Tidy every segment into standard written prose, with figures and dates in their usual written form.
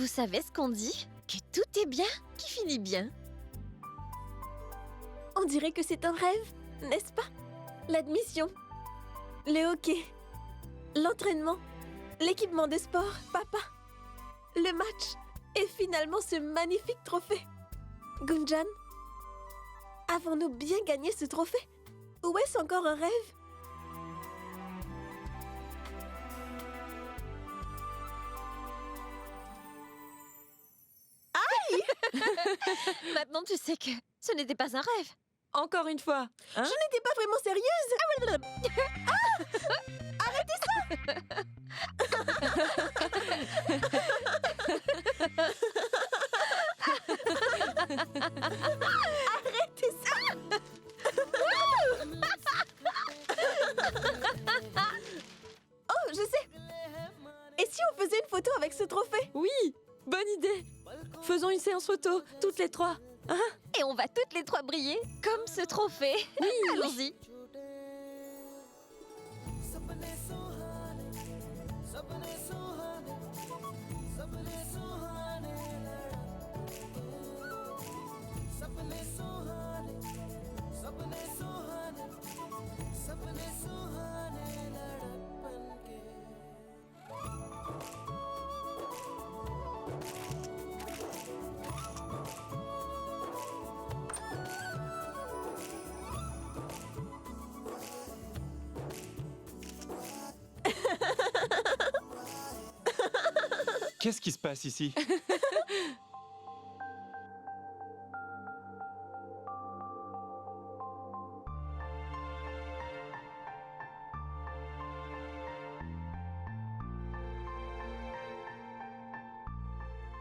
Vous savez ce qu'on dit? Que tout est bien qui finit bien. On dirait que c'est un rêve, n'est-ce pas? L'admission, le hockey, l'entraînement, l'équipement de sport, papa, le match et finalement ce magnifique trophée. Gunjan, avons-nous bien gagné ce trophée? Ou est-ce encore un rêve? Maintenant, tu sais que ce n'était pas un rêve. Encore une fois, hein? Je n'étais pas vraiment sérieuse. Arrêtez ça. Oh, je sais. Et si on faisait une photo avec ce trophée? Oui, bonne idée. Faisons une séance photo, toutes les trois. Hein? Et on va toutes les trois briller comme ce trophée. Oui, allons-y. Qu'est-ce qui se passe ici?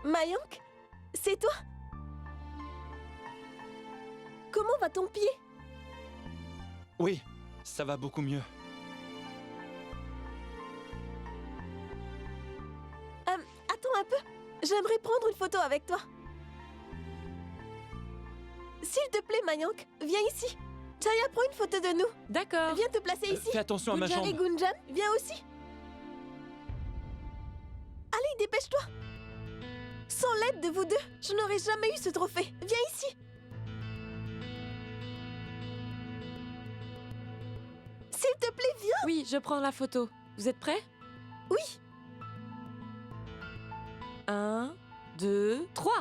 Mayank, c'est toi? Comment va ton pied? Oui, ça va beaucoup mieux. Attends un peu. J'aimerais prendre une photo avec toi. S'il te plaît, Mayank, viens ici. Chaya, prends une photo de nous. D'accord. Viens te placer ici. Fais attention à ma Gunjan et jambe. Gunjan, viens aussi. Allez, dépêche-toi. Sans l'aide de vous deux, je n'aurais jamais eu ce trophée. Viens ici. S'il te plaît, viens. Oui, je prends la photo. Vous êtes prêts? Oui. 1, 2, 3.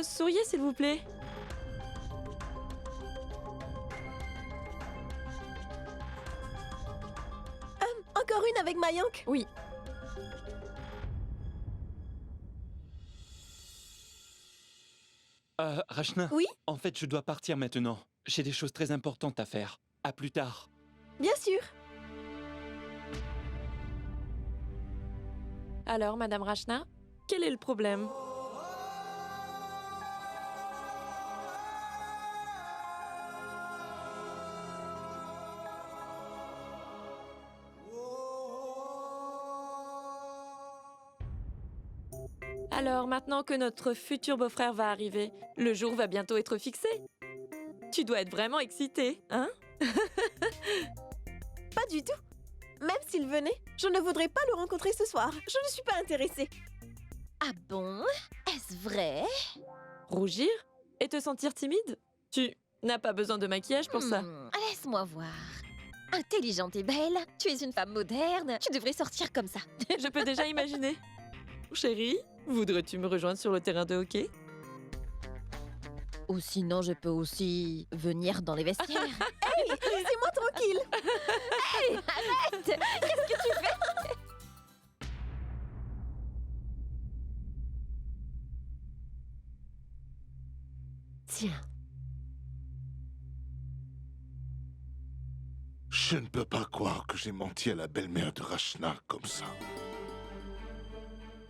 Souriez s'il vous plaît. Encore une avec Mayank. Oui. Rachna? Oui? En fait, je dois partir maintenant. J'ai des choses très importantes à faire. À plus tard. Bien sûr. Alors, Madame Rachna, quel est le problème? Alors, maintenant que notre futur beau-frère va arriver, le jour va bientôt être fixé. Tu dois être vraiment excitée, hein? Pas du tout. Même s'il venait, je ne voudrais pas le rencontrer ce soir. Je ne suis pas intéressée. Ah bon? Est-ce vrai? Rougir? Et te sentir timide? Tu n'as pas besoin de maquillage pour ça. Laisse-moi voir. Intelligente et belle, tu es une femme moderne, tu devrais sortir comme ça. Je peux déjà imaginer. Chérie, voudrais-tu me rejoindre sur le terrain de hockey? Ou sinon, je peux aussi venir dans les vestiaires. Hey, laissez-moi tranquille. Arrête! Qu'est-ce que tu fais? Tiens. Je ne peux pas croire que j'ai menti à la belle-mère de Rachna comme ça.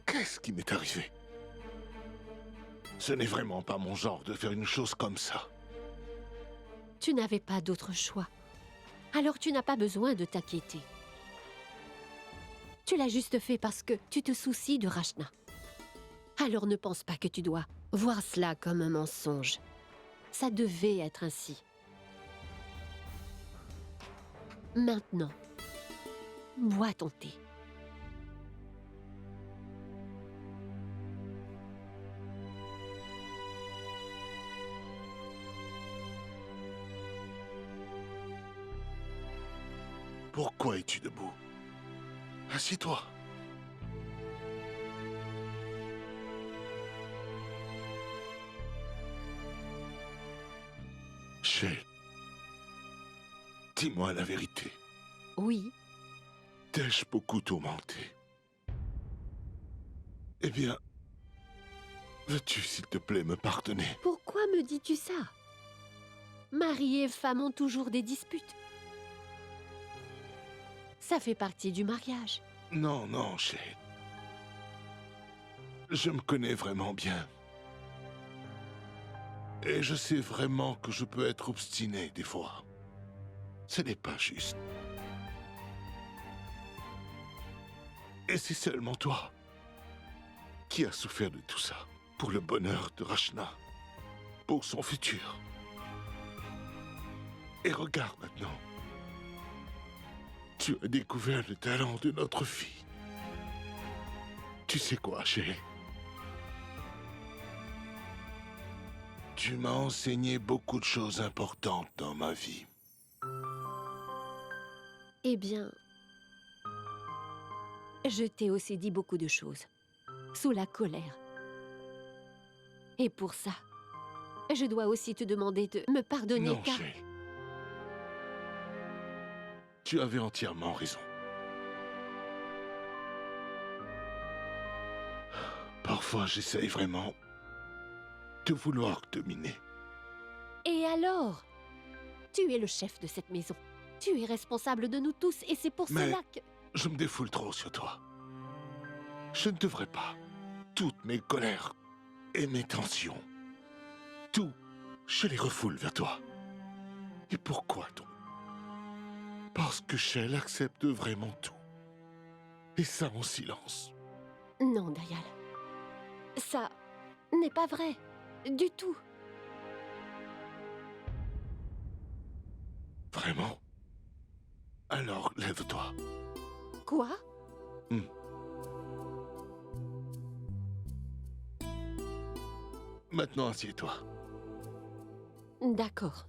Qu'est-ce qui m'est arrivé? Ce n'est vraiment pas mon genre de faire une chose comme ça. Tu n'avais pas d'autre choix. Alors tu n'as pas besoin de t'inquiéter. Tu l'as juste fait parce que tu te soucies de Rachna. Alors ne pense pas que tu dois voir cela comme un mensonge. Ça devait être ainsi. Maintenant, bois ton thé. Pourquoi es-tu debout? Assieds-toi. Shale, dis-moi la vérité. Oui, T'ai-je beaucoup tourmenté? Eh bien, veux-tu, s'il te plaît, me pardonner? pourquoi me dis-tu ça? Mari et femme ont toujours des disputes. Ça fait partie du mariage. Non, non, Shale. Je me connais vraiment bien. Et je sais vraiment que je peux être obstiné des fois. Ce n'est pas juste. Et c'est seulement toi qui as souffert de tout ça. Pour le bonheur de Rachna. Pour son futur. Et regarde maintenant. Tu as découvert le talent de notre fille. Tu sais quoi, chérie? Tu m'as enseigné beaucoup de choses importantes dans ma vie. Eh bien, je t'ai aussi dit beaucoup de choses, sous la colère. Et pour ça, je dois aussi te demander de me pardonner Non, car... chérie. Tu avais entièrement raison. Parfois, j'essaye vraiment de vouloir dominer. Et alors? Tu es le chef de cette maison. Tu es responsable de nous tous et c'est pour Mais- cela que... Je me défoule trop sur toi. Je ne devrais pas. Toutes mes colères et mes tensions, tout, je les refoule vers toi. Et pourquoi donc? Parce que Shale accepte vraiment tout. Et ça en silence. Non, Dayal. Ça n'est pas vrai. Du tout. Vraiment? Alors, lève-toi. Quoi? Maintenant, assieds-toi. D'accord.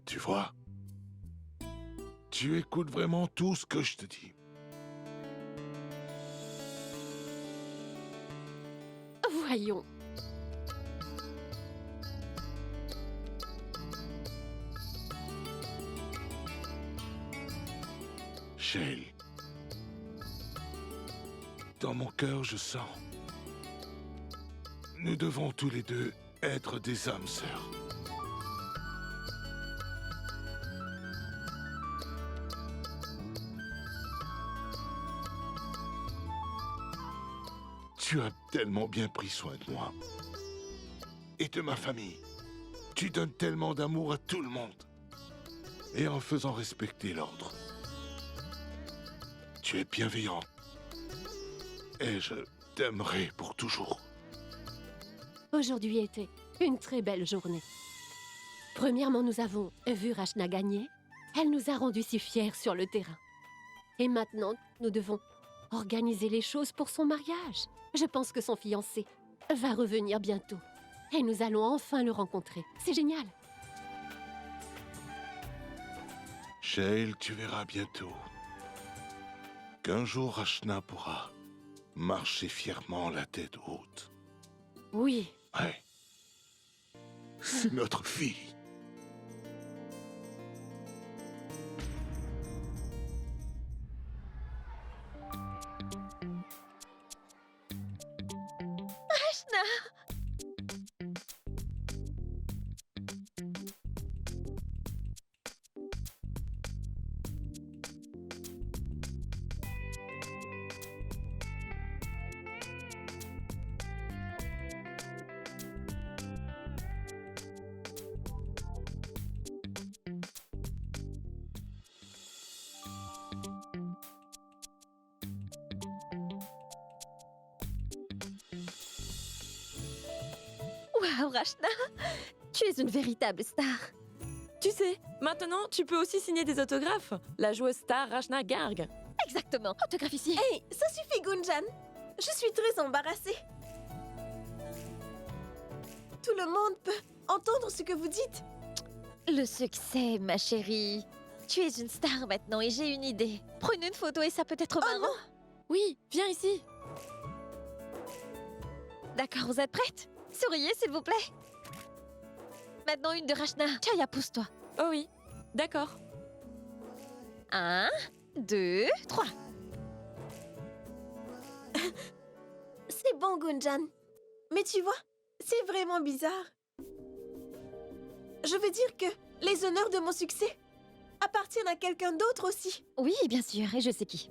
Tu vois? Tu écoutes vraiment tout ce que je te dis. Voyons. Shale. Dans mon cœur, je sens. Nous devons tous les deux être des âmes sœurs. Tu as tellement bien pris soin de moi. Et de ma famille. Tu donnes tellement d'amour à tout le monde. Et en faisant respecter l'ordre. Tu es bienveillante. Et je t'aimerai pour toujours. Aujourd'hui était une très belle journée. Premièrement, nous avons vu Rachna gagner. Elle nous a rendus si fiers sur le terrain. Et maintenant, nous devons organiser les choses pour son mariage. Je pense que son fiancé va revenir bientôt. Et nous allons enfin le rencontrer. C'est génial. Shale, tu verras bientôt qu'un jour Rachna pourra marcher fièrement la tête haute. Oui, Ouais. C'est notre fille. Waouh, Rachna! Tu es une véritable star. Tu sais, maintenant, tu peux aussi signer des autographes. La joueuse star Rachna Garg. Exactement. Autographe ici. Hey, ça suffit, Gunjan. Je suis très embarrassée. Tout le monde peut entendre ce que vous dites. Le succès, ma chérie. Tu es une star maintenant et j'ai une idée. Prenez une photo et ça peut être Oh marrant. non! Oui, viens ici. D'accord, vous êtes prêtes? Souriez, s'il vous plaît. Maintenant, une de Rachna. Chaya, pousse-toi. Oh oui, d'accord. 1, 2, 3. C'est bon, Gunjan. Mais tu vois, c'est vraiment bizarre. Je veux dire que les honneurs de mon succès appartiennent à quelqu'un d'autre aussi. Oui, bien sûr, et je sais qui.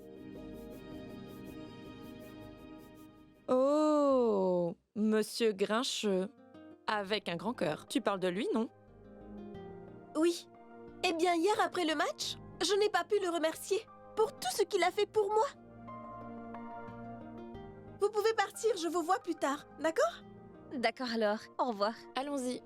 Oh, Monsieur Grincheux. Avec un grand cœur. Tu parles de lui, non? Oui. Eh bien, hier après le match, je n'ai pas pu le remercier pour tout ce qu'il a fait pour moi. Vous pouvez partir, je vous vois plus tard, d'accord? D'accord alors, au revoir. Allons-y.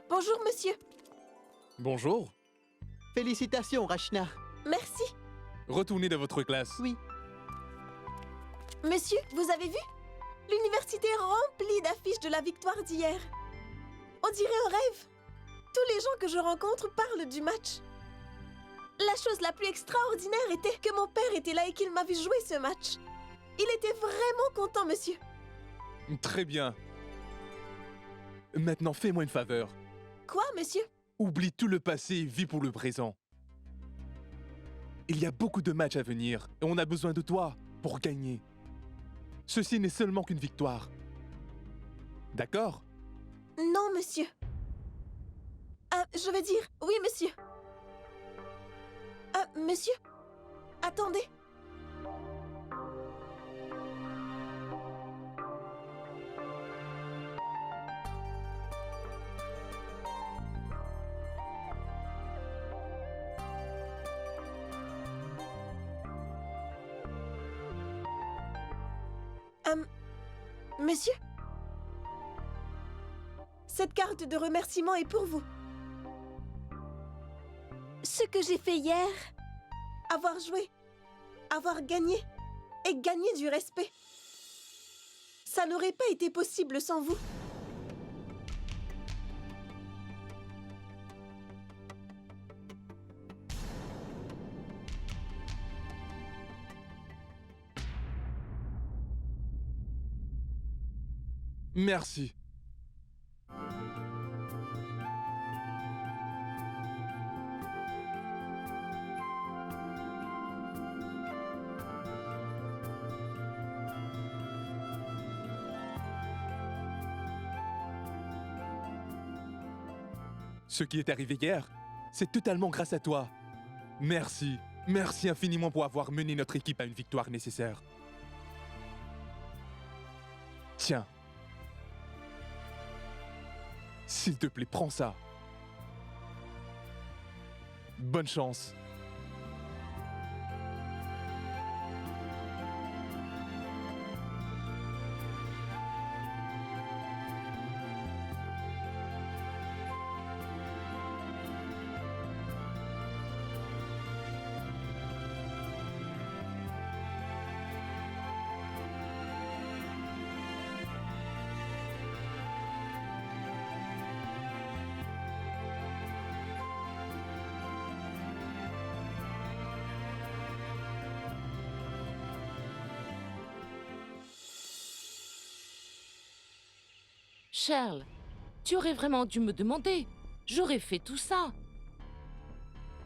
Bonjour, monsieur. Bonjour. Félicitations, Rachna. Merci. Retournez dans votre classe. Oui. Monsieur, vous avez vu? L'université est remplie d'affiches de la victoire d'hier. On dirait un rêve. Tous les gens que je rencontre parlent du match. La chose la plus extraordinaire était que mon père était là et qu'il m'a vu jouer ce match. Il était vraiment content, monsieur. Très bien. Maintenant, fais-moi une faveur. Quoi, monsieur? Oublie tout le passé et vis pour le présent. Il y a beaucoup de matchs à venir et on a besoin de toi pour gagner. Ceci n'est seulement qu'une victoire. D'accord? Non, monsieur. Je veux dire, oui, monsieur. Monsieur? Attendez. Monsieur? Cette carte de remerciement est pour vous. Ce que j'ai fait hier, avoir joué, avoir gagné et gagné du respect, ça n'aurait pas été possible sans vous. Merci. Ce qui est arrivé hier, c'est totalement grâce à toi. Merci. Merci infiniment pour avoir mené notre équipe à une victoire nécessaire. Tiens. S'il te plaît, prends ça. Bonne chance. Charles, tu aurais vraiment dû me demander. J'aurais fait tout ça.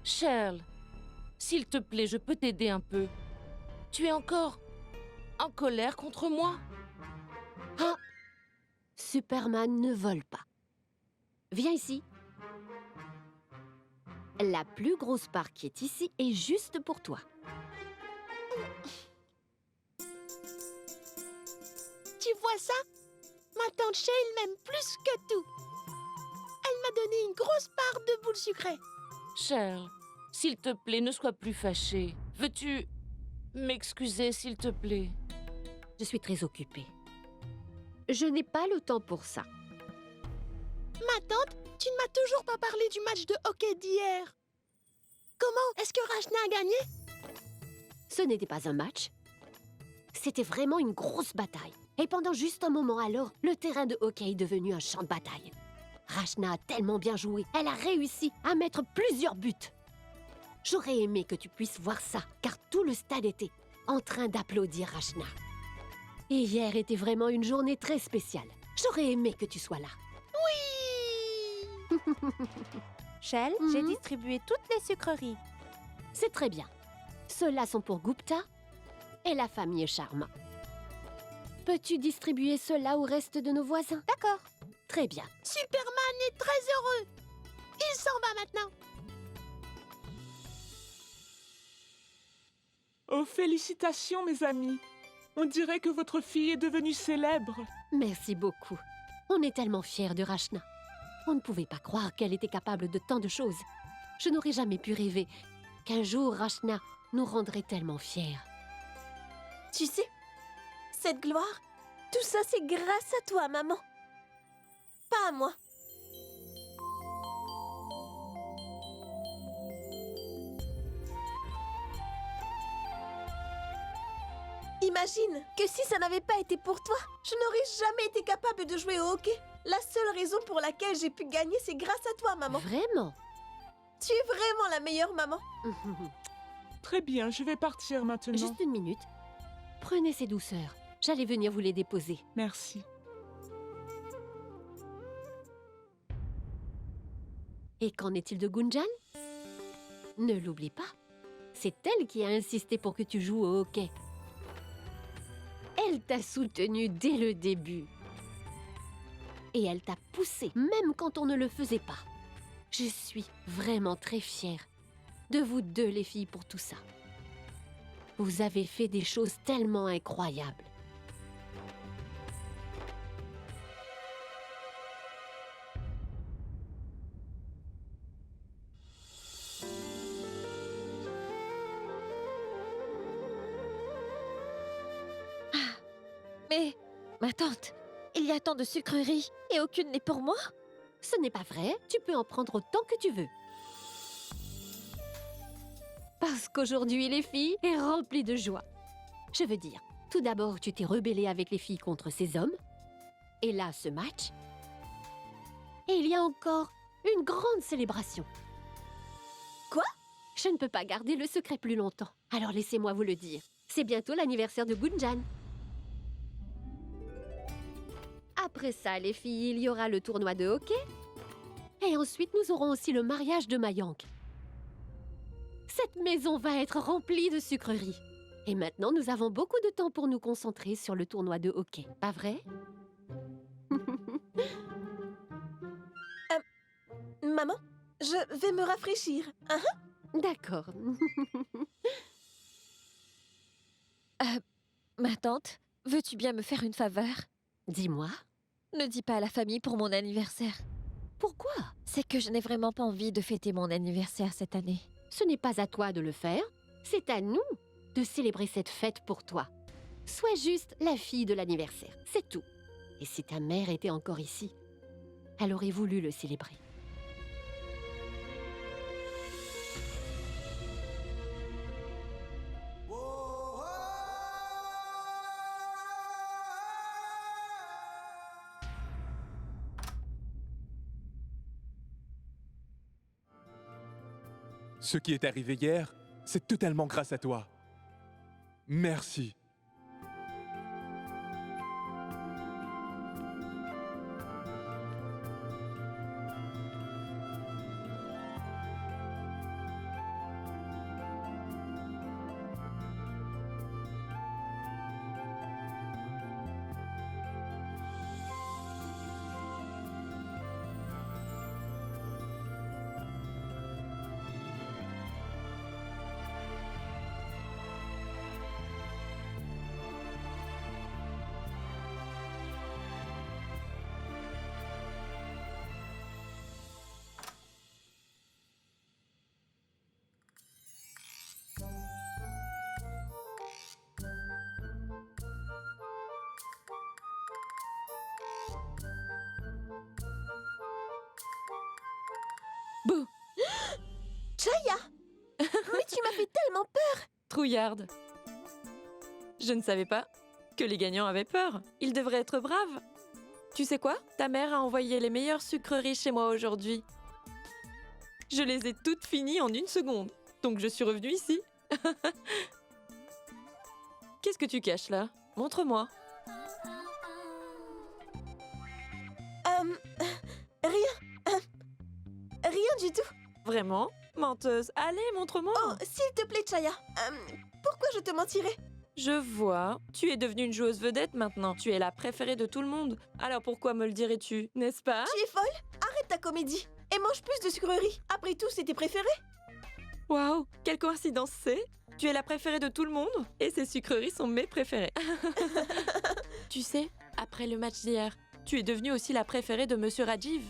Charles, s'il te plaît, je peux t'aider un peu. Tu es encore en colère contre moi? Ah! Superman ne vole pas. Viens ici. La plus grosse part qui est ici est juste pour toi. Tu vois ça? Ma tante Shale m'aime plus que tout. Elle m'a donné une grosse part de boules sucrées. Shirl, s'il te plaît, ne sois plus fâchée. Veux-tu m'excuser, s'il te plaît? Je suis très occupée. Je n'ai pas le temps pour ça. Ma tante, tu ne m'as toujours pas parlé du match de hockey d'hier. Comment est-ce que Rachna a gagné? Ce n'était pas un match. C'était vraiment une grosse bataille. Et pendant juste un moment alors, le terrain de hockey est devenu un champ de bataille. Rachna a tellement bien joué, elle a réussi à mettre plusieurs buts. J'aurais aimé que tu puisses voir ça, car tout le stade était en train d'applaudir Rachna. Et hier était vraiment une journée très spéciale. J'aurais aimé que tu sois là. Oui. Shell, j'ai distribué toutes les sucreries. C'est très bien. Ceux-là sont pour Gupta et la famille Sharma. Peux-tu distribuer ceux-là au reste de nos voisins? D'accord. Très bien. Superman est très heureux. Il s'en va maintenant. Oh, félicitations, mes amis. On dirait que votre fille est devenue célèbre. Merci beaucoup. On est tellement fiers de Rachna. On ne pouvait pas croire qu'elle était capable de tant de choses. Je n'aurais jamais pu rêver qu'un jour Rachna nous rendrait tellement fiers. Tu sais, cette gloire, tout ça c'est grâce à toi, maman. Pas à moi. Imagine que si ça n'avait pas été pour toi, je n'aurais jamais été capable de jouer au hockey. La seule raison pour laquelle j'ai pu gagner, c'est grâce à toi, maman. Vraiment? Tu es vraiment la meilleure maman. Très bien, je vais partir maintenant. Juste une minute. Prenez ces douceurs. J'allais venir vous les déposer. Merci. Et qu'en est-il de Gunjan? Ne l'oublie pas. C'est elle qui a insisté pour que tu joues au hockey. Elle t'a soutenu dès le début. Et elle t'a poussé, même quand on ne le faisait pas. Je suis vraiment très fière de vous deux, les filles, pour tout ça. Vous avez fait des choses tellement incroyables. Mais, ma tante, il y a tant de sucreries et aucune n'est pour moi? Ce n'est pas vrai, tu peux en prendre autant que tu veux. Parce qu'aujourd'hui, les filles, est remplie de joie. Je veux dire, tout d'abord, tu t'es rebellée avec les filles contre ces hommes. Et là, ce match. Et il y a encore une grande célébration. Quoi? Je ne peux pas garder le secret plus longtemps. Alors laissez-moi vous le dire. C'est bientôt l'anniversaire de Gunjan. Après ça, les filles, il y aura le tournoi de hockey. Et ensuite, nous aurons aussi le mariage de Mayank. Cette maison va être remplie de sucreries. Et maintenant, nous avons beaucoup de temps pour nous concentrer sur le tournoi de hockey. Pas vrai? Maman, je vais me rafraîchir. D'accord. Ma tante, veux-tu bien me faire une faveur? Dis-moi. Ne dis pas à la famille pour mon anniversaire. Pourquoi? C'est que je n'ai vraiment pas envie de fêter mon anniversaire cette année. Ce n'est pas à toi de le faire, c'est à nous de célébrer cette fête pour toi. Sois juste la fille de l'anniversaire, c'est tout. Et si ta mère était encore ici, elle aurait voulu le célébrer. Ce qui est arrivé hier, c'est totalement grâce à toi. Merci. Bouh! Chaya! Mais tu m'as fait tellement peur! Trouillarde. Je ne savais pas que les gagnants avaient peur. Ils devraient être braves. Tu sais quoi? Ta mère a envoyé les meilleures sucreries chez moi aujourd'hui. Je les ai toutes finies en 1 seconde. Donc je suis revenue ici. Qu'est-ce que tu caches là? Montre-moi. Rien. Rien du tout. Vraiment? Menteuse. Allez, montre-moi. Oh, s'il te plaît, Chaya. Pourquoi je te mentirais? Je vois. Tu es devenue une joueuse vedette maintenant. Tu es la préférée de tout le monde. Alors pourquoi me le dirais-tu, n'est-ce pas? Tu es folle? Arrête ta comédie. Et mange plus de sucreries. Après tout, c'est tes préférés. Waouh, quelle coïncidence c'est! Tu es la préférée de tout le monde et ces sucreries sont mes préférées. Tu sais, après le match d'hier, tu es devenue aussi la préférée de Monsieur Rajiv.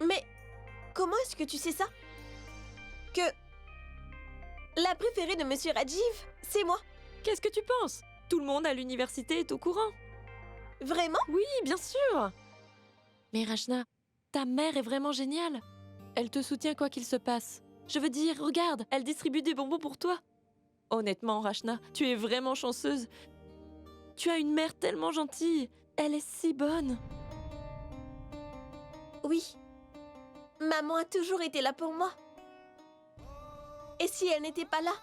Mais comment est-ce que tu sais ça? Que la préférée de Monsieur Rajiv, c'est moi. Qu'est-ce que tu penses? Tout le monde à l'université est au courant. Vraiment? Oui, bien sûr. Mais Rachna, ta mère est vraiment géniale. Elle te soutient quoi qu'il se passe. Je veux dire, regarde, elle distribue des bonbons pour toi. Honnêtement, Rachna, tu es vraiment chanceuse. Tu as une mère tellement gentille. Elle est si bonne. Oui. Maman a toujours été là pour moi. Et si elle n'était pas là,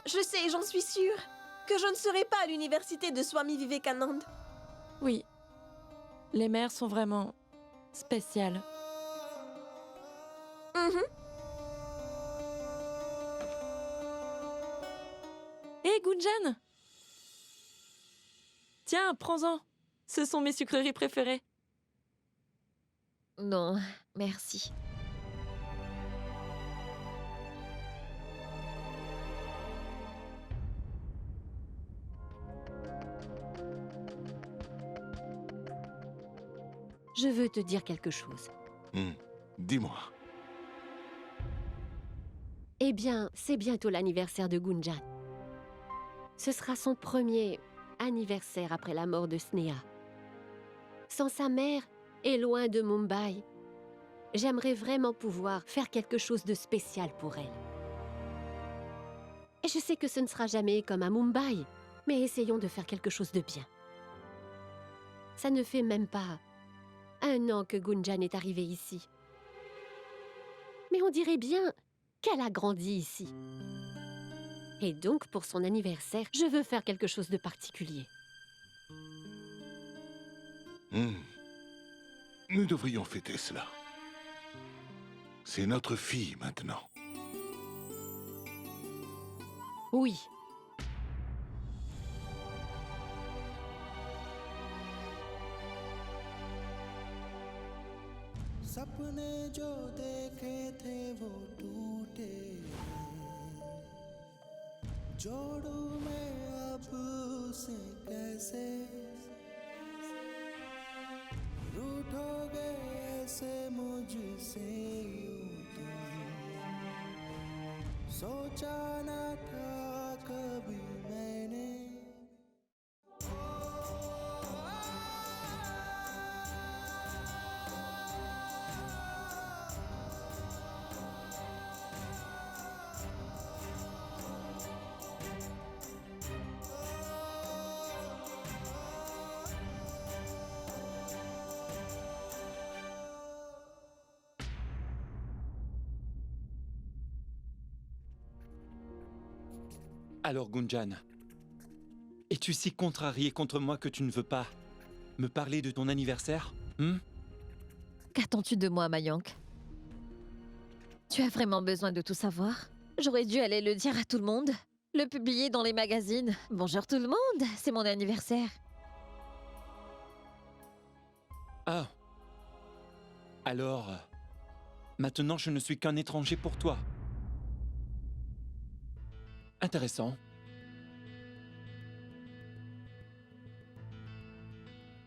je sais, j'en suis sûre, que je ne serais pas à l'université de Swami Vivekanand. Oui. Les mères sont vraiment spéciales. Hé, Gunjan! Tiens, prends-en. Ce sont mes sucreries préférées. Non, merci. Je veux te dire quelque chose. Dis-moi. Eh bien, c'est bientôt l'anniversaire de Gunjan. Ce sera son premier anniversaire après la mort de Sneha. Sans sa mère et loin de Mumbai, j'aimerais vraiment pouvoir faire quelque chose de spécial pour elle. Et je sais que ce ne sera jamais comme à Mumbai, mais essayons de faire quelque chose de bien. Ça ne fait même pas 1 an que Gunjan est arrivée ici. Mais on dirait bien qu'elle a grandi ici. Et donc, pour son anniversaire, je veux faire quelque chose de particulier. Nous devrions fêter cela. C'est notre fille maintenant. Oui. सपने जो देखे थे वो टूटे जोड़ू मैं अब उसे कैसे रूठोगे ऐसे मुझसे यूं तुम सोचा न था कभी मैंने Alors, Gunjan, es-tu si contrariée contre moi que tu ne veux pas me parler de ton anniversaire? Qu'attends-tu de moi, Mayank? Tu as vraiment besoin de tout savoir? J'aurais dû aller le dire à tout le monde, le publier dans les magazines. Bonjour tout le monde, c'est mon anniversaire. Ah. Alors, maintenant je ne suis qu'un étranger pour toi. Intéressant.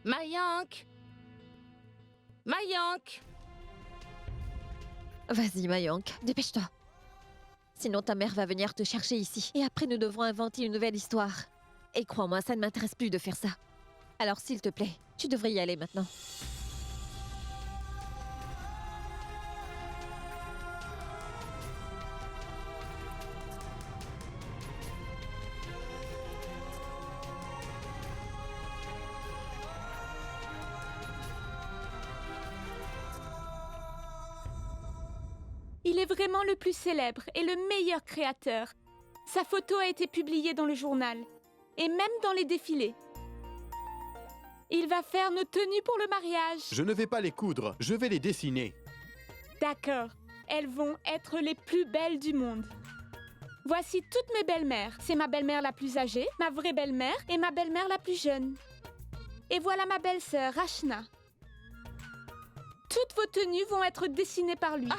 Mayank! Mayank! Vas-y, Mayank, dépêche-toi. Sinon ta mère va venir te chercher ici. Et après nous devrons inventer une nouvelle histoire. Et crois-moi, ça ne m'intéresse plus de faire ça. Alors s'il te plaît, Tu devrais y aller maintenant. Il est vraiment le plus célèbre et le meilleur créateur. Sa photo a été publiée dans le journal, et même dans les défilés. Il va faire nos tenues pour le mariage. Je ne vais pas les coudre, je vais les dessiner. D'accord, elles vont être les plus belles du monde. Voici toutes mes belles-mères. C'est ma belle-mère la plus âgée, ma vraie belle-mère et ma belle-mère la plus jeune. Et voilà ma belle-sœur, Rachna. Toutes vos tenues vont être dessinées par lui.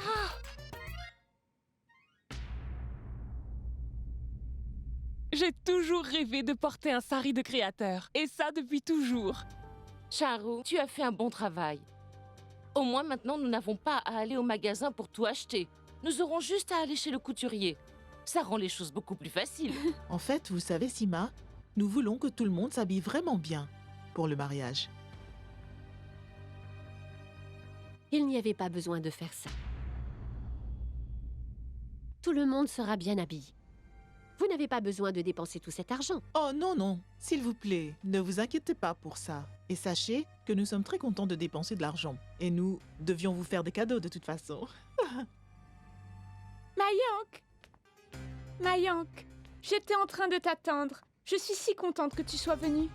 J'ai toujours rêvé de porter un sari de créateur. Et ça depuis toujours. Charu, tu as fait un bon travail. Au moins maintenant, nous n'avons pas à aller au magasin pour tout acheter. Nous aurons juste à aller chez le couturier. Ça rend les choses beaucoup plus faciles. En fait, vous savez, Sima, nous voulons que tout le monde s'habille vraiment bien pour le mariage. Il n'y avait pas besoin de faire ça. Tout le monde sera bien habillé. Vous n'avez pas besoin de dépenser tout cet argent. Oh non, non, s'il vous plaît, ne vous inquiétez pas pour ça. Et sachez que nous sommes très contents de dépenser de l'argent. Et nous devions vous faire des cadeaux de toute façon. Mayank, j'étais en train de t'attendre. Je suis si contente que tu sois venue.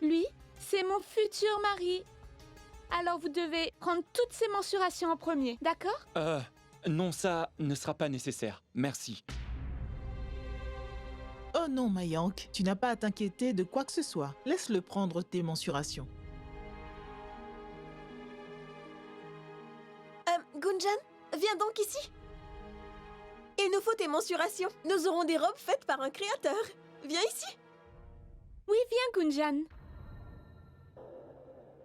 Lui, c'est mon futur mari. Alors vous devez prendre toutes ces mensurations en premier, d'accord? Non, ça ne sera pas nécessaire. Merci. Oh non, Mayank, tu n'as pas à t'inquiéter de quoi que ce soit. Laisse-le prendre tes mensurations. Gunjan, viens donc ici. Il nous faut tes mensurations. Nous aurons des robes faites par un créateur. Viens ici. Oui, viens, Gunjan.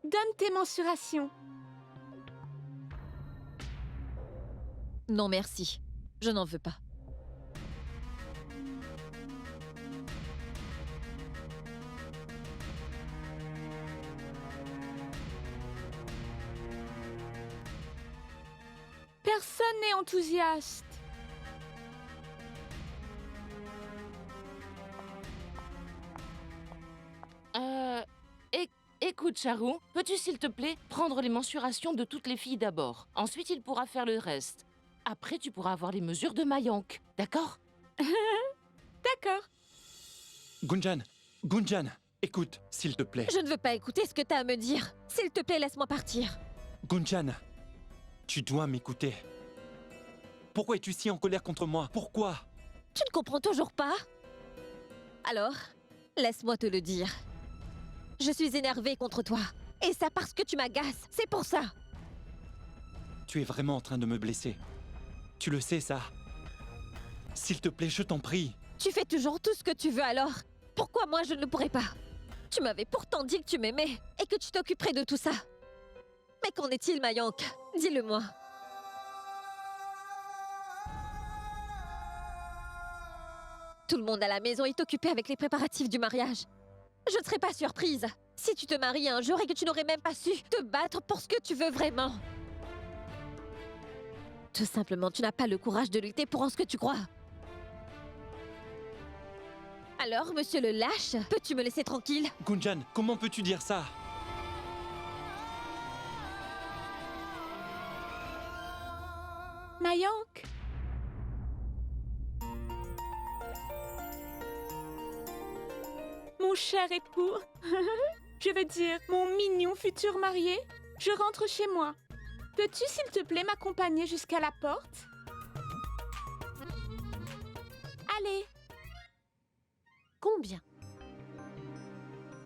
Donne tes mensurations. Non, merci. Je n'en veux pas. Personne n'est enthousiaste. Écoute, Charu, peux-tu s'il te plaît prendre les mensurations de toutes les filles d'abord? Ensuite, il pourra faire le reste. Après, tu pourras avoir les mesures de Mayank, d'accord? D'accord. Gunjan, écoute, s'il te plaît. Je ne veux pas écouter ce que t'as à me dire. S'il te plaît, laisse-moi partir. Gunjan, tu dois m'écouter. Pourquoi es-tu si en colère contre moi? Pourquoi? Tu ne comprends toujours pas? Alors, laisse-moi te le dire. Je suis énervée contre toi. Et ça parce que tu m'agaces. C'est pour ça. Tu es vraiment en train de me blesser. Tu le sais, ça. S'il te plaît, je t'en prie. Tu fais toujours tout ce que tu veux alors. Pourquoi moi je ne le pourrais pas? Tu m'avais pourtant dit que tu m'aimais et que tu t'occuperais de tout ça. Mais qu'en est-il, Mayank? Dis-le-moi. Tout le monde à la maison est occupé avec les préparatifs du mariage. Je ne serais pas surprise si tu te maries un jour et que tu n'aurais même pas su te battre pour ce que tu veux vraiment. Tout simplement, tu n'as pas le courage de lutter pour en ce que tu crois. Alors, monsieur le lâche, peux-tu me laisser tranquille? Gunjan, comment peux-tu dire ça? Mayank. Mon cher époux. Je veux dire, mon mignon futur marié. Je rentre chez moi. Peux-tu, s'il te plaît, m'accompagner jusqu'à la porte? Allez. Combien?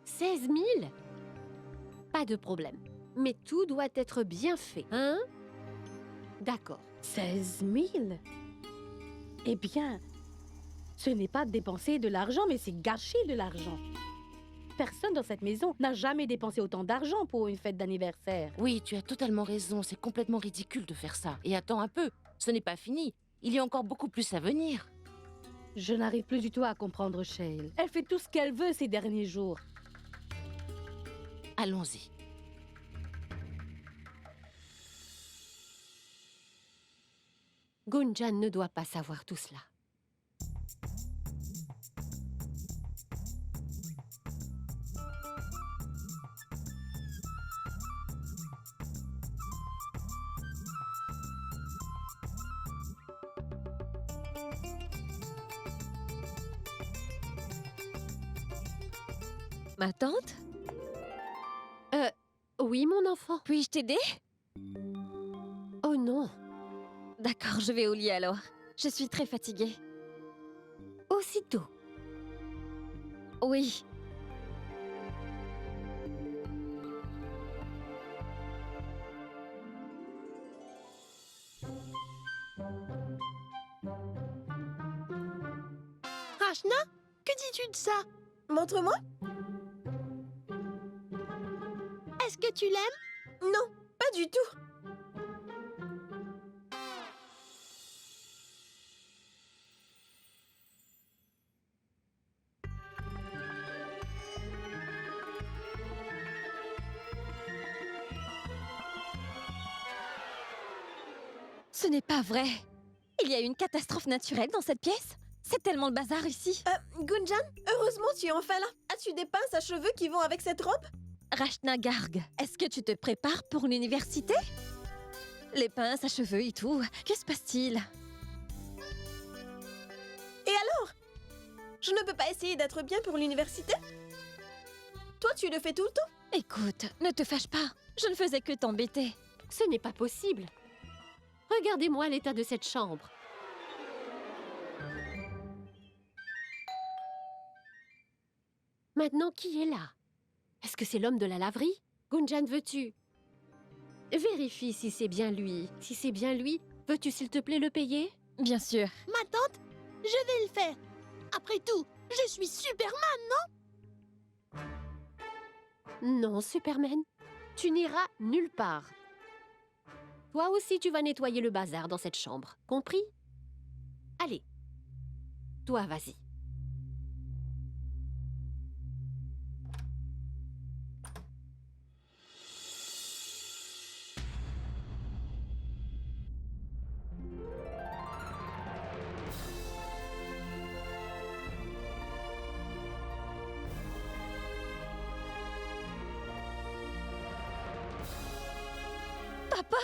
16 000? Pas de problème. Mais tout doit être bien fait, hein? D'accord. 16 000? Eh bien, ce n'est pas dépenser de l'argent, mais c'est gâcher de l'argent. Personne dans cette maison n'a jamais dépensé autant d'argent pour une fête d'anniversaire. Oui, tu as totalement raison. C'est complètement ridicule de faire ça. Et attends un peu, ce n'est pas fini. Il y a encore beaucoup plus à venir. Je n'arrive plus du tout à comprendre Shayle. Elle fait tout ce qu'elle veut ces derniers jours. Allons-y. Gunjan ne doit pas savoir tout cela. Ma tante? Oui, mon enfant. Puis-je t'aider? Oh non. D'accord, je vais au lit alors. Je suis très fatiguée. Aussitôt. Oui. Rachna, que dis-tu de ça? Montre-moi. Est-ce que tu l'aimes? Non, pas du tout. Ce n'est pas vrai. Il y a une catastrophe naturelle dans cette pièce? C'est tellement le bazar ici. Gunjan, heureusement tu es enfin là. As-tu des pinces à cheveux qui vont avec cette robe? Rachna Garg, est-ce que tu te prépares pour l'université? Les pinces à cheveux et tout, que se passe-t-il? Et alors? Je ne peux pas essayer d'être bien pour l'université? Toi, tu le fais tout le temps? Écoute, ne te fâche pas. Je ne faisais que t'embêter. Ce n'est pas possible. Regardez-moi l'état de cette chambre. Maintenant, qui est là? Est-ce que c'est l'homme de la laverie? Gunjan, veux-tu? Vérifie si c'est bien lui. Si c'est bien lui, veux-tu s'il te plaît le payer? Bien sûr. Ma tante, je vais le faire. Après tout, je suis Superman, non? Non, Superman. Tu n'iras nulle part. Toi aussi, tu vas nettoyer le bazar dans cette chambre. Compris? Allez. Toi, vas-y. Papa?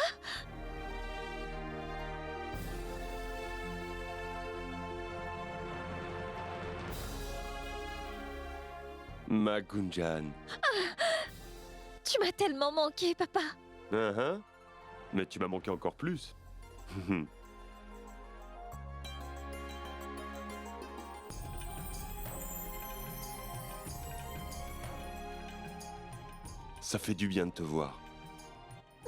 Ma Gunjan. Tu m'as tellement manqué, papa. Mais tu m'as manqué encore plus. Ça fait du bien de te voir.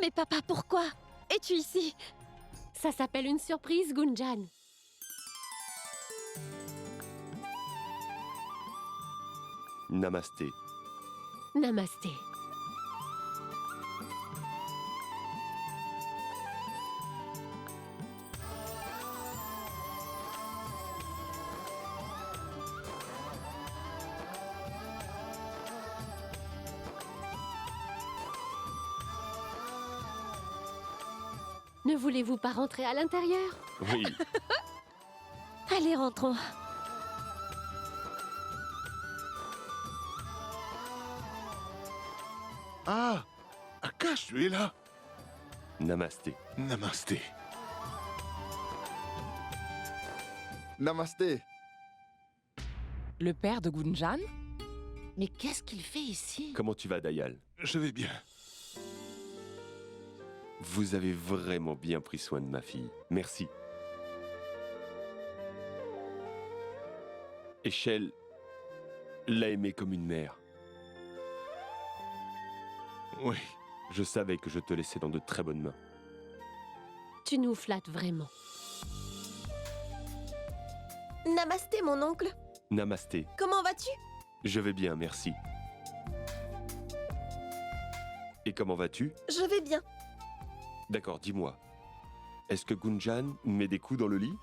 Mais papa, pourquoi es-tu ici? Ça s'appelle une surprise, Gunjan. Namasté. Namasté. Ne voulez-vous pas rentrer à l'intérieur? Oui. Allez, rentrons. Ah, Akash, tu es là. Namasté. Namasté. Namasté. Le père de Gunjan? Mais qu'est-ce qu'il fait ici? Comment tu vas, Dayal? Je vais bien. Vous avez vraiment bien pris soin de ma fille. Merci. Echelle l'a aimée comme une mère. Oui. Je savais que je te laissais dans de très bonnes mains. Tu nous flattes vraiment. Namasté, mon oncle. Namasté. Comment vas-tu? Je vais bien, merci. Et comment vas-tu? Je vais bien. D'accord, dis-moi. Est-ce que Gunjan met des coups dans le lit?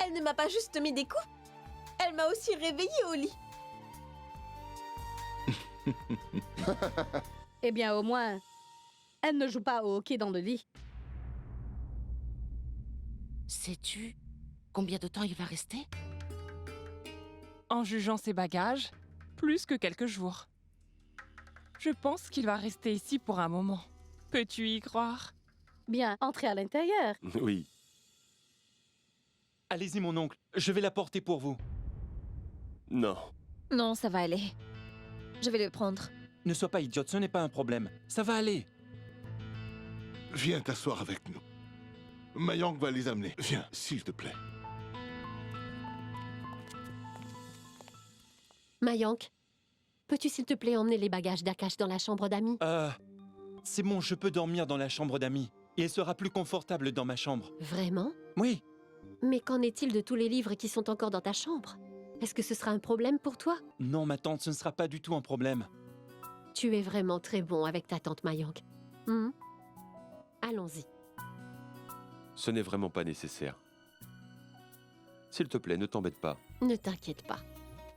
Elle ne m'a pas juste mis des coups. Elle m'a aussi réveillée au lit. Eh bien, au moins, elle ne joue pas au hockey dans le lit. Sais-tu combien de temps il va rester? En jugeant ses bagages, plus que quelques jours. Je pense qu'il va rester ici pour un moment. Peux-tu y croire? Bien, entrez à l'intérieur. Oui. Allez-y, mon oncle. Je vais la porter pour vous. Non. Non, ça va aller. Je vais le prendre. Ne sois pas idiote, ce n'est pas un problème. Ça va aller. Viens t'asseoir avec nous. Mayank va les amener. Viens, s'il te plaît. Mayank, peux-tu s'il te plaît emmener les bagages d'Akash dans la chambre d'amis? C'est bon, je peux dormir dans la chambre d'amis. Il sera plus confortable dans ma chambre. Vraiment? Oui. Mais qu'en est-il de tous les livres qui sont encore dans ta chambre? Est-ce que ce sera un problème pour toi? Non, ma tante, ce ne sera pas du tout un problème. Tu es vraiment très bon avec ta tante Mayank. Hmm? Allons-y. Ce n'est vraiment pas nécessaire. S'il te plaît, ne t'embête pas. Ne t'inquiète pas.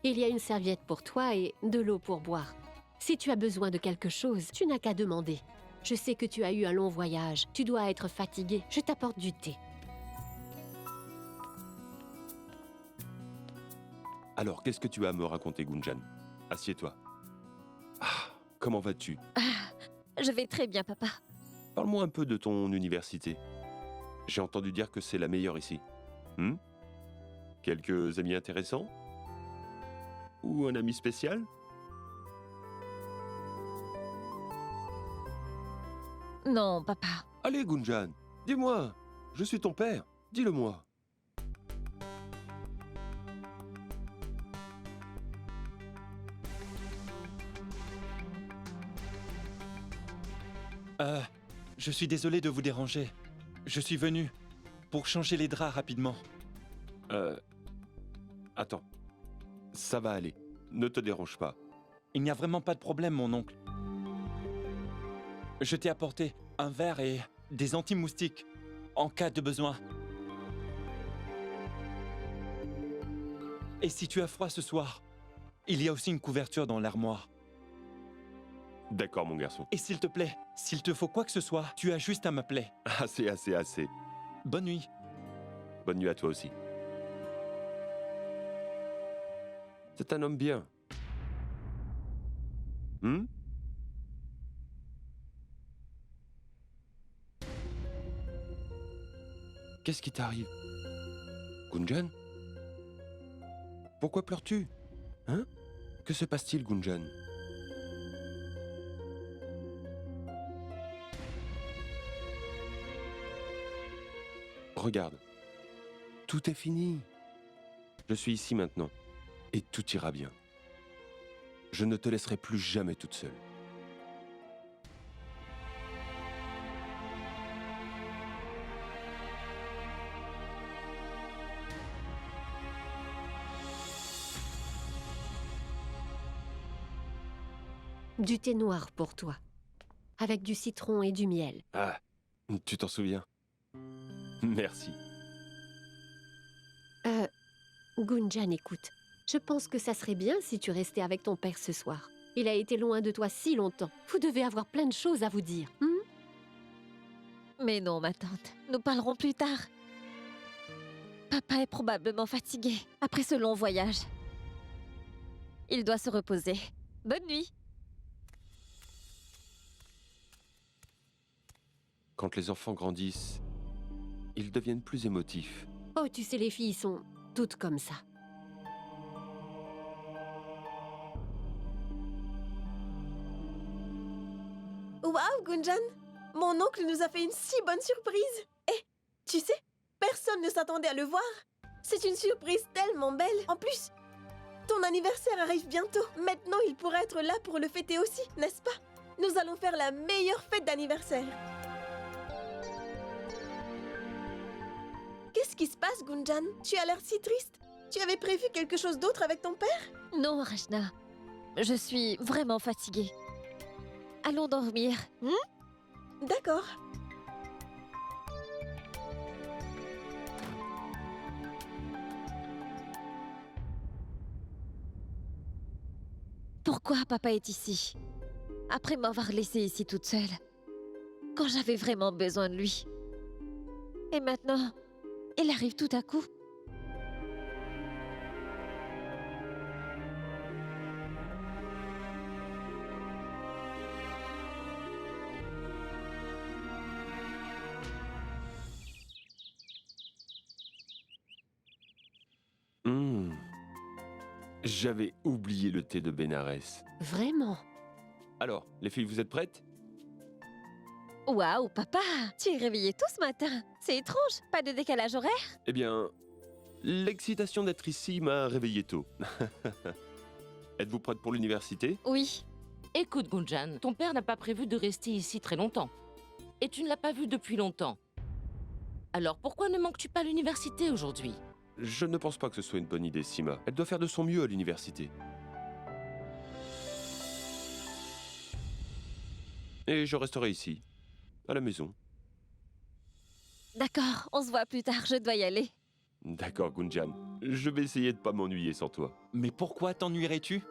Il y a une serviette pour toi et de l'eau pour boire. Si tu as besoin de quelque chose, tu n'as qu'à demander. Je sais que tu as eu un long voyage. Tu dois être fatigué. Je t'apporte du thé. Alors, qu'est-ce que tu as à me raconter, Gunjan? Assieds-toi. Ah, comment vas-tu? Je vais très bien, papa. Parle-moi un peu de ton université. J'ai entendu dire que c'est la meilleure ici. Quelques amis intéressants? Ou un ami spécial? Non, papa. Allez, Gunjan, dis-moi. Je suis ton père. Dis-le-moi. Je suis désolé de vous déranger. Je suis venu pour changer les draps rapidement. Attends. Ça va aller. Ne te dérange pas. Il n'y a vraiment pas de problème, mon oncle. Je t'ai apporté un verre et des anti-moustiques en cas de besoin. Et si tu as froid ce soir, il y a aussi une couverture dans l'armoire. D'accord, mon garçon. Et s'il te plaît, s'il te faut quoi que ce soit, tu as juste à m'appeler. Assez, assez, assez. Bonne nuit. Bonne nuit à toi aussi. C'est un homme bien. Qu'est-ce qui t'arrive? Gunjan? Pourquoi pleures-tu? Hein? Que se passe-t-il, Gunjan? Regarde. Tout est fini. Je suis ici maintenant. Et tout ira bien. Je ne te laisserai plus jamais toute seule. Du thé noir pour toi. Avec du citron et du miel. Ah, tu t'en souviens? Merci. Gunjan, écoute. Je pense que ça serait bien si tu restais avec ton père ce soir. Il a été loin de toi si longtemps. Vous devez avoir plein de choses à vous dire. Mais non, ma tante. Nous parlerons plus tard. Papa est probablement fatigué après ce long voyage. Il doit se reposer. Bonne nuit. Quand les enfants grandissent, ils deviennent plus émotifs. Oh, tu sais, les filles sont toutes comme ça. Waouh, Gunjan! Mon oncle nous a fait une si bonne surprise! Et, tu sais, personne ne s'attendait à le voir. C'est une surprise tellement belle. En plus, ton anniversaire arrive bientôt. Maintenant, il pourra être là pour le fêter aussi, n'est-ce pas? Nous allons faire la meilleure fête d'anniversaire. Qu'est-ce qui se passe, Gunjan? Tu as l'air si triste. Tu avais prévu quelque chose d'autre avec ton père? Non, Rachna. Je suis vraiment fatiguée. Allons dormir. D'accord. Pourquoi papa est ici? Après m'avoir laissée ici toute seule. Quand j'avais vraiment besoin de lui. Et maintenant, il arrive tout à coup. J'avais oublié le thé de Bénarès. Vraiment? Alors, les filles, vous êtes prêtes? Waouh, papa, tu es réveillé tôt ce matin. C'est étrange, pas de décalage horaire? Eh bien, l'excitation d'être ici m'a réveillé tôt. Êtes-vous prête pour l'université? Oui. Écoute, Gunjan, ton père n'a pas prévu de rester ici très longtemps. Et tu ne l'as pas vu depuis longtemps. Alors pourquoi ne manques-tu pas l'université aujourd'hui? Je ne pense pas que ce soit une bonne idée, Sima. Elle doit faire de son mieux à l'université. Et je resterai ici, à la maison. D'accord, on se voit plus tard, je dois y aller. D'accord, Gunjan. Je vais essayer de pas m'ennuyer sans toi. Mais pourquoi t'ennuierais-tu?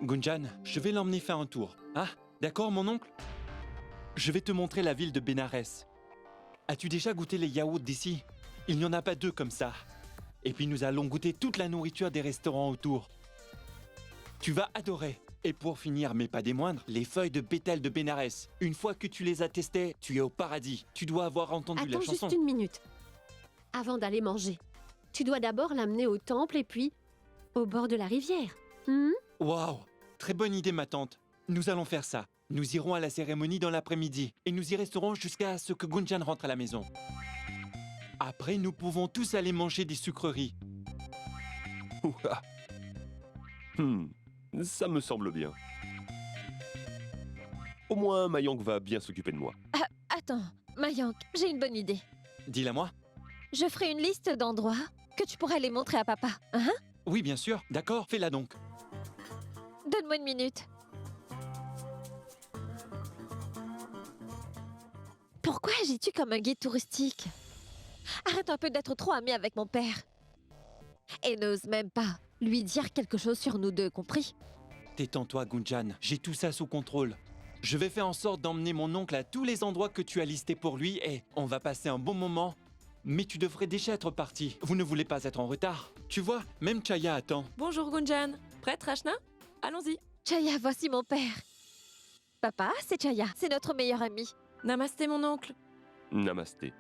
Gunjan, je vais l'emmener faire un tour. Ah, d'accord, mon oncle? Je vais te montrer la ville de Bénarès. As-tu déjà goûté les yaourts d'ici? Il n'y en a pas deux comme ça. Et puis nous allons goûter toute la nourriture des restaurants autour. Tu vas adorer. Et pour finir, mais pas des moindres, les feuilles de bétel de Bénarès. Une fois que tu les as testées, tu es au paradis. Tu dois avoir entendu la Attends chanson. juste une minute. Avant d'aller manger, tu dois d'abord l'amener au temple et puis au bord de la rivière. Waouh, très bonne idée, ma tante. Nous allons faire ça. Nous irons à la cérémonie dans l'après-midi et nous y resterons jusqu'à ce que Gunjan rentre à la maison. Après, nous pouvons tous aller manger des sucreries. Ouah. Ça me semble bien. Au moins, Mayank va bien s'occuper de moi. Ah, attends, Mayank, j'ai une bonne idée. Dis-la moi. Je ferai une liste d'endroits que tu pourras les montrer à papa. Hein? Oui, bien sûr. D'accord, fais-la donc. Donne-moi une minute. Pourquoi agis-tu comme un guide touristique? Arrête un peu d'être trop ami avec mon père. Et n'ose même pas lui dire quelque chose sur nous deux, compris? Détends-toi, Gunjan. J'ai tout ça sous contrôle. Je vais faire en sorte d'emmener mon oncle à tous les endroits que tu as listés pour lui et on va passer un bon moment. Mais tu devrais déjà être parti. Vous ne voulez pas être en retard. Tu vois, même Chaya attend. Bonjour Gunjan. Prête, Rachna? Allons-y. Chaya, voici mon père. Papa, c'est Chaya. C'est notre meilleur ami. Namasté, mon oncle. Namasté.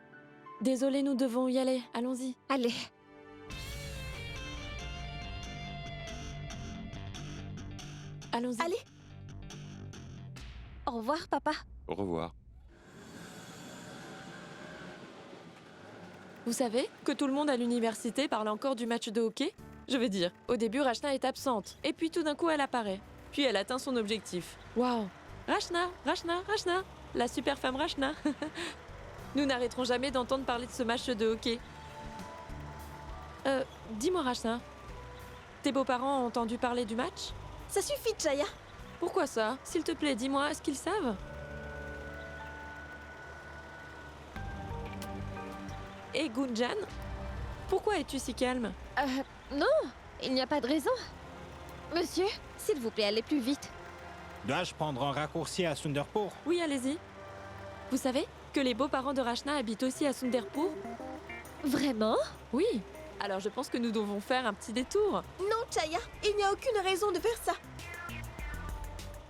Désolé, nous devons y aller. Allons-y. Allez. Allons-y. Allez. Au revoir, papa. Au revoir. Vous savez que tout le monde à l'université parle encore du match de hockey? Je veux dire, au début, Rachna est absente. Et puis tout d'un coup, elle apparaît. Puis elle atteint son objectif. Waouh! Rachna, Rachna, Rachna! La super femme Rachna! Nous n'arrêterons jamais d'entendre parler de ce match de hockey. Dis-moi, Rachna. Tes beaux-parents ont entendu parler du match? Ça suffit, Chaya. Pourquoi ça? S'il te plaît, dis-moi, est-ce qu'ils savent? Et Gunjan? Pourquoi es-tu si calme? Non, il n'y a pas de raison. Monsieur, s'il vous plaît, allez plus vite. Dois-je prendre un raccourci à Sunderpur? Oui, allez-y. Vous savez que les beaux-parents de Rachna habitent aussi à Sunderpur? Vraiment? Oui. Alors je pense que nous devons faire un petit détour. Non, Chaya, il n'y a aucune raison de faire ça.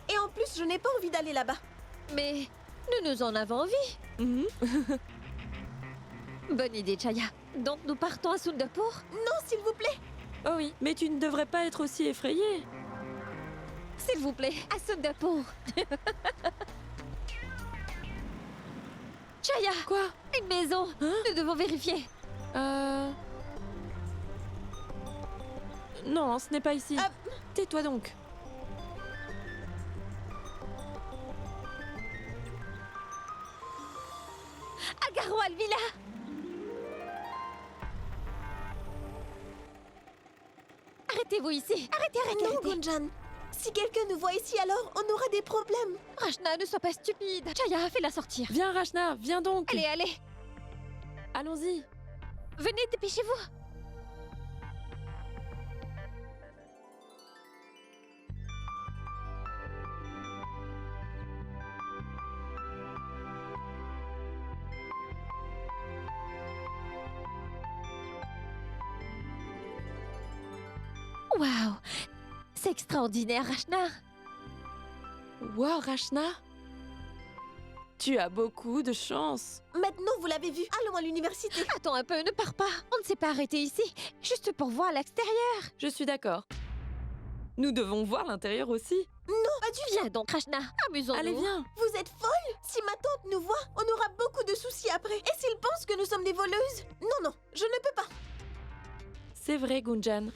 Et en plus, je n'ai pas envie d'aller là-bas. Mais nous en avons envie. Bonne idée, Chaya. Donc nous partons à Sunderpur? Non, s'il vous plaît. Oh oui, mais tu ne devrais pas être aussi effrayée. S'il vous plaît, à Sunderpur. Chaya! Quoi? Une maison. Nous devons vérifier. Non, ce n'est pas ici. Tais-toi donc. Agarwal Villa. Arrêtez-vous ici. Arrêtez. Non, Gunjan. Si quelqu'un nous voit ici, alors on aura des problèmes. Rachna, ne sois pas stupide. Chaya, fais-la sortir. Viens, Rachna, viens donc. Allez. Allons-y. Venez, dépêchez-vous. Waouh! C'est extraordinaire, Rachna! Wow, Rachna! Tu as beaucoup de chance. Maintenant, vous l'avez vu. Allons à l'université. Attends un peu, ne pars pas. On ne s'est pas arrêté ici, juste pour voir l'extérieur. Je suis d'accord. Nous devons voir l'intérieur aussi. Non, pas du tout. Viens donc, Rachna, amusons-nous. Allez, viens. Vous êtes folle? Si ma tante nous voit, on aura beaucoup de soucis après. Et s'il pense que nous sommes des voleuses? Non, non, je ne peux pas. C'est vrai, Gunjan.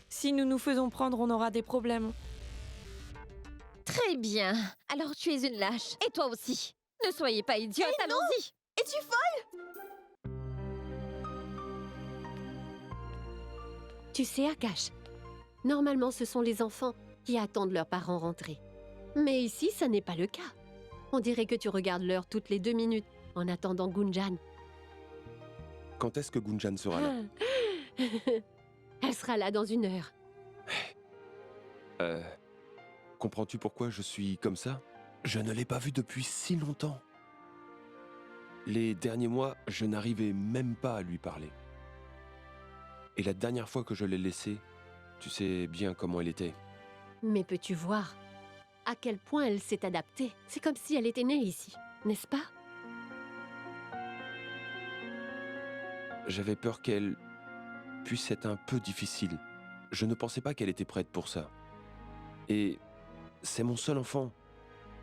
Si nous nous faisons prendre, on aura des problèmes. Très bien. Alors tu es une lâche. Et toi aussi. Ne soyez pas idiote, Eh non! allons-y. Es-tu folle? Tu sais, Akash, normalement ce sont les enfants qui attendent leurs parents rentrer. Mais ici, ça n'est pas le cas. On dirait que tu regardes l'heure toutes les 2 minutes en attendant Gunjan. Quand est-ce que Gunjan sera là? Elle sera là dans 1 heure. Comprends-tu pourquoi je suis comme ça? Je ne l'ai pas vue depuis si longtemps. Les derniers mois, je n'arrivais même pas à lui parler. Et la dernière fois que je l'ai laissée, tu sais bien comment elle était. Mais peux-tu voir à quel point elle s'est adaptée? C'est comme si elle était née ici, n'est-ce pas? J'avais peur qu'elle puisse être un peu difficile. Je ne pensais pas qu'elle était prête pour ça. Et c'est mon seul enfant.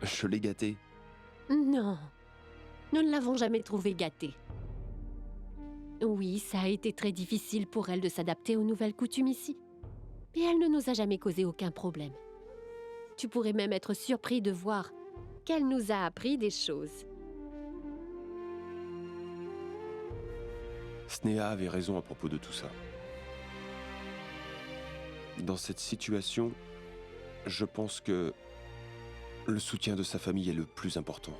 Je l'ai gâtée. Non, nous ne l'avons jamais trouvée gâtée. Oui, ça a été très difficile pour elle de s'adapter aux nouvelles coutumes ici. Mais elle ne nous a jamais causé aucun problème. Tu pourrais même être surpris de voir qu'elle nous a appris des choses. Sneha avait raison à propos de tout ça. Dans cette situation, je pense que le soutien de sa famille est le plus important.